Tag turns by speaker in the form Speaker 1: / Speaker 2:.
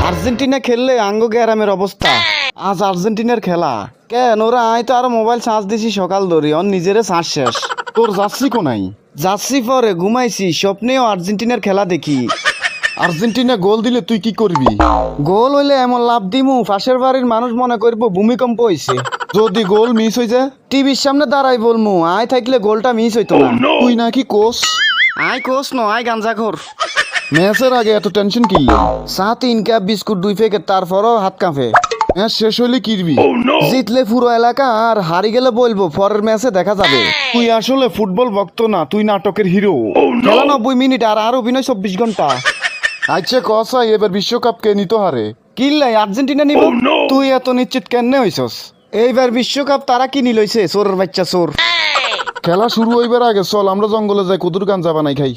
Speaker 1: Argentina খেললে আঙ্গ গ্যারামের অবস্থা। আজ আর্জেন্টিনার খেলা কেন ওরা আয় তো আরো মোবাইল চার্জ দিছি সকাল ধরে অন নিজেরে চার্জ শেষ।
Speaker 2: তোর যাচ্ছি কোনাই?
Speaker 1: যাচ্ছি পরে ঘুমাইছি, স্বপ্নেও আর্জেন্টিনার খেলা দেখি।
Speaker 2: আর্জেন্টিনা গোল দিলে তুই কি করবি?
Speaker 1: গোল হইলে এমন লাভ দিমু পাশের বাড়ির মানুষ মনে করবো ভূমিকম্প হইছে।
Speaker 2: যদি গোল মিস হয়ে যায়?
Speaker 1: টিভির সামনে দাঁড়াই বলমু আয় থাকলে গোলটা মিস হইতো না।
Speaker 2: তুই নাকি কোচ?
Speaker 1: আয় কোচ ন আয় গাঞ্জাখোর।
Speaker 2: ম্যাচের আগে এত টেনশন কি?
Speaker 1: চা 3 কাপ বিস্কুট 2 প্যাকেট, তারপরও হাত কাঁপে।
Speaker 2: ম্যাচ শেষ হইলে কিরবি?
Speaker 1: জিতলে পুরো এলাকা আর হারি গেলে বলবো পরের ম্যাচে দেখা যাবে।
Speaker 2: তুই আসলে ফুটবল ভক্ত না, তুই নাটকের হিরো।
Speaker 1: খেলা 90 মিনিট আর অভিনয় 24 ঘন্টা।
Speaker 2: আচ্ছা কসাই, এবার বিশ্বকাপ কে নিতে হারে?
Speaker 1: কিল্লাই আর্জেন্টিনা নিব। তুই এত নিশ্চিত কেন হইছস? এইবার বিশ্বকাপ তারা কিনি লইছে, চোরের বাচ্চা চোর।
Speaker 2: খেলা শুরু হইবার আগে চল আমরা জঙ্গলে যাই, কুদুর গাঞ্জা বানাই খাই।